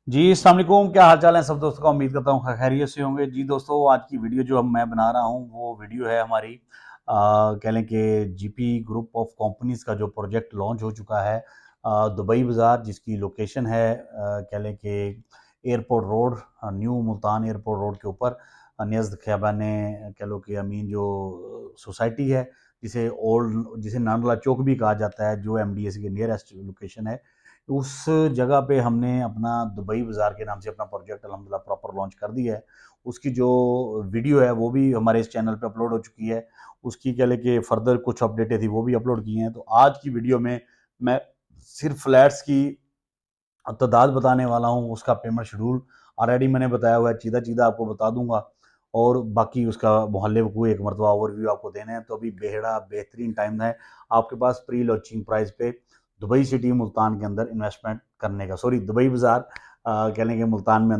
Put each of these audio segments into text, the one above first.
जी, अस्सलाम वालेकुम। क्या हाल चाल है सब दोस्तों का। उम्मीद करता हूँ खैरियत से होंगे। जी दोस्तों, आज की वीडियो जो मैं बना रहा हूँ वो वीडियो है हमारी कह लें कि जीपी ग्रुप ऑफ कंपनीज का जो प्रोजेक्ट लॉन्च हो चुका है दुबई बाज़ार, जिसकी लोकेशन है कह लें कि airport road, new Multan airport road के ऊपर नज़द ख़याबान कह लो कि अमीन जो सोसाइटी है, जिसे नानला चौक भी कहा जाता है, जो एमडीएस के नियरेस्ट लोकेशन है। उस जगह पे हमने अपना दुबई बाज़ार के नाम से अपना प्रोजेक्ट अल्हम्दुलिल्लाह प्रॉपर लॉन्च कर दिया है। उसकी जो वीडियो है वो भी हमारे इस चैनल पे अपलोड हो चुकी है। उसकी कह लें कि फर्दर कुछ अपडेटें थी वो भी अपलोड की हैं। तो आज की वीडियो में मैं सिर्फ फ्लैट्स की तादाद बताने वाला हूँ, उसका पेमेंट शेड्यूल ऑलरेडी मैंने बताया हुआ है, सीधा-सीधा आपको बता दूँगा। और बाकी उसका मोहल्ले को एक मरतबा ओवरव्यू आपको देना है। तो अभी बेहड़ा बेहतरीन टाइम है आपके पास प्री लॉन्चिंग प्राइस पे दुबई सिटी मुल्तान के अंदर इन्वेस्टमेंट करने का, सॉरी दुबई बाज़ार कह लें कि मुल्तान के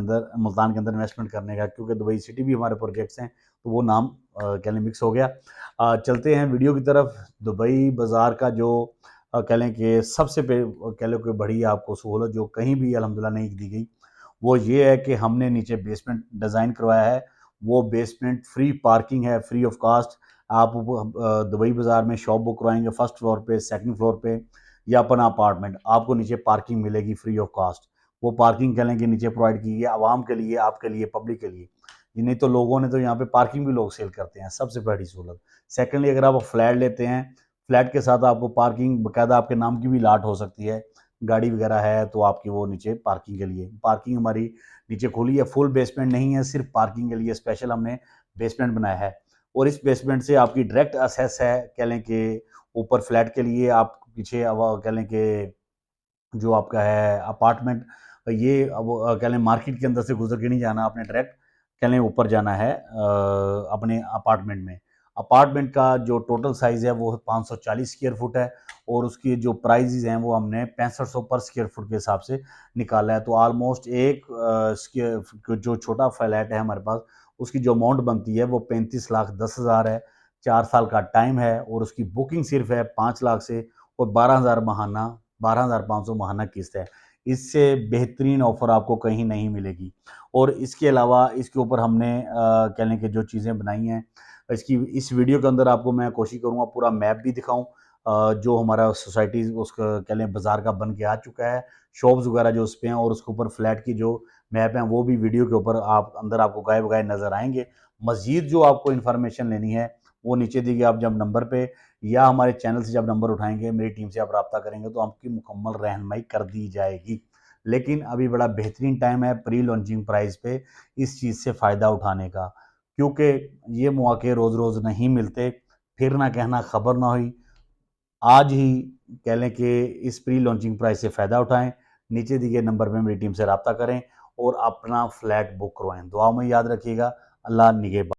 अंदर इन्वेस्टमेंट करने का, क्योंकि दुबई सिटी भी हमारे प्रोजेक्ट्स हैं तो वो नाम कह लें मिक्स हो गया। चलते हैं वीडियो की तरफ। दुबई बाज़ार का जो कह लें कि सबसे कह लो कि बड़ी आपको सहूलत जो कहीं भी अल्हम्दुलिल्लाह नहीं दी गई, वो ये है कि हमने नीचे बेसमेंट डिज़ाइन करवाया है। वो बेसमेंट फ्री पार्किंग है, फ्री ऑफ कास्ट। आप दुबई बाज़ार में शॉप बुक करवाएंगे फर्स्ट फ्लोर पे, सेकंड फ्लोर पे या अपना अपार्टमेंट, आपको नीचे पार्किंग मिलेगी फ्री ऑफ कास्ट। वो पार्किंग कह लें कि नीचे प्रोवाइड की है आवाम के लिए, आपके लिए, पब्लिक के लिए। ये नहीं तो लोगों ने तो यहाँ पे पार्किंग भी लोग सेल करते हैं, सबसे बड़ी सहूलत। सेकेंडली, अगर आप फ्लैट लेते हैं, फ्लैट के साथ आपको पार्किंग बाकायदा आपके नाम की भी लाट हो सकती है। गाड़ी वगैरह है तो आपकी वो नीचे पार्किंग के लिए, पार्किंग हमारी नीचे खुली है। फुल बेसमेंट नहीं है, सिर्फ पार्किंग के लिए स्पेशल हमने बेसमेंट बनाया है। और इस बेसमेंट से आपकी डायरेक्ट एक्सेस है कह लें कि ऊपर फ्लैट के लिए। आप पीछे अब कह लें कि जो आपका है अपार्टमेंट, ये अब कह लें मार्केट के अंदर से गुजर के नहीं जाना, आपने डायरेक्ट कह लें ऊपर जाना है अपने अपार्टमेंट में। अपार्टमेंट का जो टोटल साइज़ है वो 540 स्क्वायर फुट है। और उसकी जो प्राइजेज़ हैं वो हमने 6500 पर स्क्वायर फुट के हिसाब से निकाला है। तो ऑलमोस्ट एक स्क्वायर जो छोटा फ्लैट है हमारे पास, उसकी जो अमाउंट बनती है वो 35,10,000 है। 4 साल का टाइम है और उसकी बुकिंग सिर्फ है 5 लाख से। और 12,500 महाना किस्त है। इससे बेहतरीन ऑफ़र आपको कहीं नहीं मिलेगी। और इसके अलावा इसके ऊपर हमने कह लें कि जो चीज़ें बनाई हैं, इसकी इस वीडियो के अंदर आपको मैं कोशिश करूँगा पूरा मैप भी दिखाऊँ जो हमारा सोसाइटी उसका कह लें बाज़ार का बन के आ चुका है, शॉप्स वगैरह जो उस पे हैं, और उसके ऊपर फ्लैट की जो मैप हैं वो भी वीडियो के ऊपर आप अंदर आपको गाए-बगाए नज़र आएँगे। मज़ीद जो आपको इन्फॉर्मेशन लेनी है वो नीचे दी गई आप जब नंबर पे या हमारे चैनल से जब नंबर उठाएँगे, मेरी टीम से आप राब्ता करेंगे तो आपकी मुकम्मल रहनुमाई कर दी जाएगी। लेकिन अभी बड़ा बेहतरीन टाइम है प्री लॉन्चिंग प्राइस पे इस चीज़ से फ़ायदा उठाने का, क्योंकि ये मौके रोज़-रोज़ नहीं मिलते। फिर ना कहना खबर ना हुई। आज ही कह लें कि इस प्री लॉन्चिंग प्राइस से फ़ायदा उठाएँ। नीचे दिए गए नंबर पे मेरी टीम से राब्ता करें और अपना फ्लैट बुक करवाएँ। दुआ में याद रखिएगा। अल्लाह निगहबान।